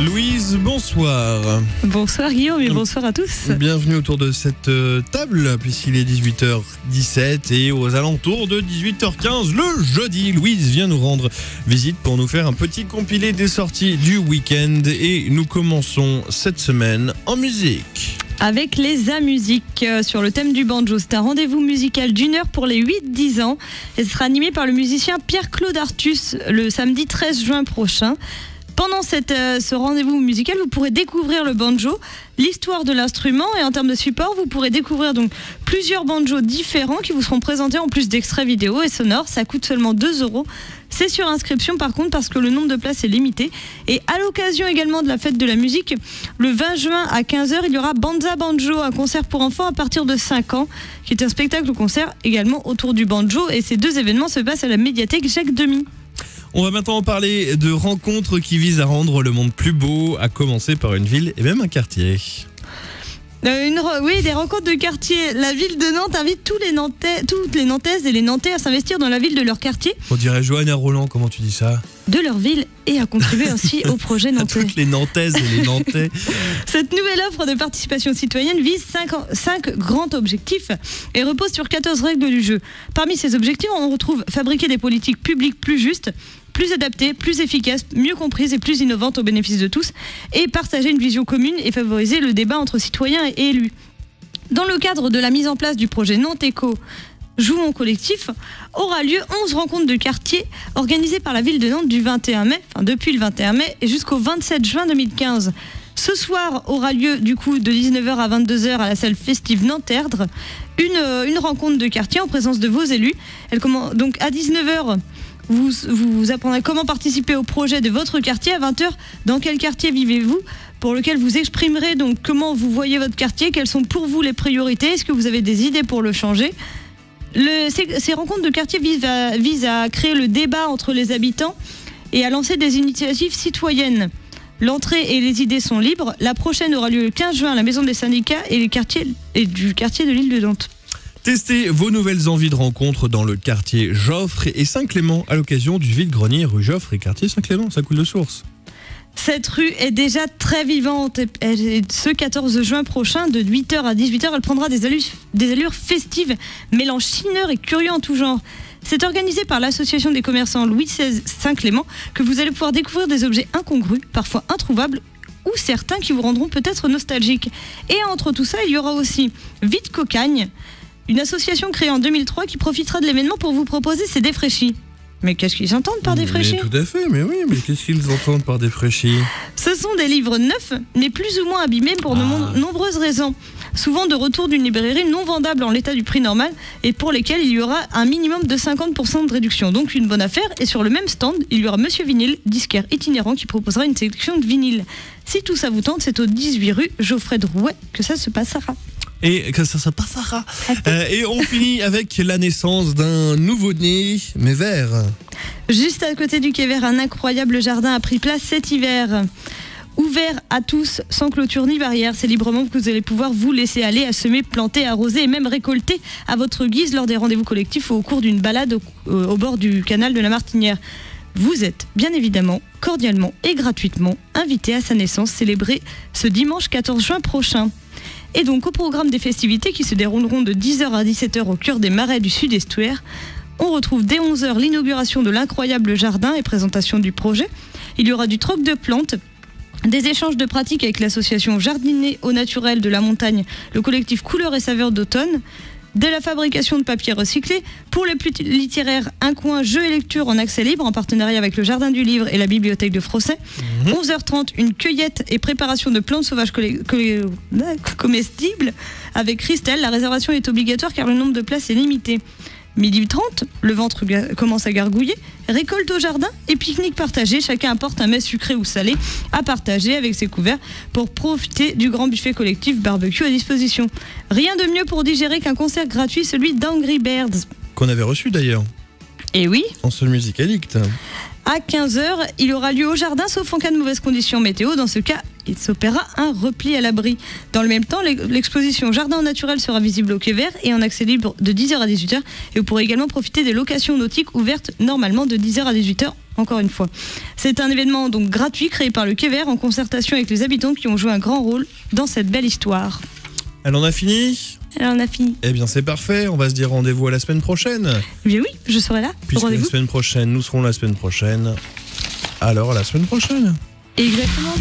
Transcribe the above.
Louise, bonsoir. Bonsoir Guillaume et bonsoir à tous. Bienvenue autour de cette table, puisqu'il est 18h17 et aux alentours de 18h15 le jeudi. Louise vient nous rendre visite pour nous faire un petit compilé des sorties du week-end et nous commençons cette semaine en musique. Avec les A-Musique sur le thème du banjo. C'est un rendez-vous musical d'1 heure pour les 8-10 ans et sera animé par le musicien Pierre-Claude Artus le samedi 13 juin prochain. Pendant ce rendez-vous musical, vous pourrez découvrir le banjo, l'histoire de l'instrument et en termes de support, vous pourrez découvrir donc plusieurs banjos différents qui vous seront présentés en plus d'extraits vidéo et sonores. Ça coûte seulement 2 €. C'est sur inscription par contre parce que le nombre de places est limité. Et à l'occasion également de la fête de la musique, le 20 juin à 15h, il y aura Banza Banjo, un concert pour enfants à partir de 5 ans, qui est un spectacle-concert également autour du banjo. Et ces deux événements se passent à la médiathèque Jacques Demy. On va maintenant parler de rencontres qui visent à rendre le monde plus beau, à commencer par une ville et même un quartier. Oui, des rencontres de quartier. La ville de Nantes invite toutes les Nantaises et les Nantais à s'investir dans la ville de leur quartier. On dirait Johanna Roland, comment tu dis ça ? De leur ville et à contribuer aussi au projet nantais. À toutes les Nantaises et les Nantais. Cette nouvelle offre de participation citoyenne vise 5 grands objectifs et repose sur 14 règles du jeu. Parmi ces objectifs, on retrouve fabriquer des politiques publiques plus justes, plus adaptées, plus efficaces, mieux comprises et plus innovantes au bénéfice de tous, et partager une vision commune et favoriser le débat entre citoyens et élus. Dans le cadre de la mise en place du projet Nantes Éco, Jouons collectif, aura lieu 11 rencontres de quartier organisées par la ville de Nantes depuis le 21 mai et jusqu'au 27 juin 2015. Ce soir aura lieu du coup de 19h à 22h à la salle festive Nanterre une rencontre de quartier en présence de vos élus. Donc à 19h, vous apprendrez comment participer au projet de votre quartier. À 20h, dans quel quartier vivez-vous, pour lequel vous exprimerez donc comment vous voyez votre quartier, quelles sont pour vous les priorités, est-ce que vous avez des idées pour le changer. Ces rencontres de quartier visent à créer le débat entre les habitants et à lancer des initiatives citoyennes. L'entrée et les idées sont libres. La prochaine aura lieu le 15 juin à la Maison des syndicats et du quartier de l'île de Nantes. Testez vos nouvelles envies de rencontres dans le quartier Joffre et Saint-Clément à l'occasion du vide-grenier rue Joffre et quartier Saint-Clément. Ça coule de source. Cette rue est déjà très vivante. Ce 14 juin prochain, de 8h à 18h, elle prendra des allures festives, mêlant chineurs et curieux en tout genre. C'est organisé par l'association des commerçants Louis XVI Saint-Clément que vous allez pouvoir découvrir des objets incongrus, parfois introuvables, ou certains qui vous rendront peut-être nostalgiques. Et entre tout ça, il y aura aussi Vite Cocagne, une association créée en 2003 qui profitera de l'événement pour vous proposer ses défraîchis. Mais qu'est-ce qu'ils entendent par défraîchis ? Tout à fait, mais oui, mais qu'est-ce qu'ils entendent par défraîchis ? Ce sont des livres neufs, mais plus ou moins abîmés pour de nombreuses raisons. Souvent de retour d'une librairie non vendable en l'état du prix normal et pour lesquels il y aura un minimum de 50% de réduction. Donc une bonne affaire. Et sur le même stand, il y aura Monsieur Vinyle, disquaire itinérant, qui proposera une sélection de vinyles. Si tout ça vous tente, c'est au 18 rue Geoffrey Drouet que ça se passera. Et que ça se passera. Et on finit avec la naissance d'un nouveau-né, mais vert. Juste à côté du quai vert, un incroyable jardin a pris place cet hiver. Ouvert à tous, sans clôture ni barrière, c'est librement que vous allez pouvoir vous laisser aller à semer, planter, arroser et même récolter à votre guise lors des rendez-vous collectifs ou au cours d'une balade au bord du canal de la Martinière. Vous êtes bien évidemment, cordialement et gratuitement invités à sa naissance célébrée ce dimanche 14 juin prochain. Et donc au programme des festivités qui se dérouleront de 10h à 17h au cœur des marais du Sud-Estuaire, on retrouve dès 11h l'inauguration de l'incroyable jardin et présentation du projet. Il y aura du troc de plantes, des échanges de pratiques avec l'association Jardiner au naturel de la montagne, le collectif Couleurs et saveurs d'automne, de la fabrication de papier recyclé. Pour les plus littéraires, un coin jeux et lecture en accès libre en partenariat avec le Jardin du Livre et la Bibliothèque de Frosset. 11h30, une cueillette et préparation de plantes sauvages comestibles avec Christelle. La réservation est obligatoire car le nombre de places est limité. 12h30, le ventre commence à gargouiller, récolte au jardin et pique-nique partagé. Chacun apporte un mets sucré ou salé à partager avec ses couverts pour profiter du grand buffet collectif barbecue à disposition. Rien de mieux pour digérer qu'un concert gratuit, celui d'Angry Birds. Qu'on avait reçu d'ailleurs. Et oui. En Seul Musique Addict. À 15h, il aura lieu au jardin, sauf en cas de mauvaise condition météo. Dans ce cas, il s'opérera un repli à l'abri. Dans le même temps, l'exposition Jardin naturel sera visible au quai vert et en accès libre de 10h à 18h. Et vous pourrez également profiter des locations nautiques ouvertes normalement de 10h à 18h encore une fois. C'est un événement donc gratuit créé par le Quai Vert en concertation avec les habitants qui ont joué un grand rôle dans cette belle histoire. Elle en a fini ? Alors on a fini. Eh bien c'est parfait, on va se dire rendez-vous à la semaine prochaine. Eh bien oui, je serai là. Puisque la Rendez-vous. semaine prochaine, nous serons la semaine prochaine. Alors à la semaine prochaine. Exactement.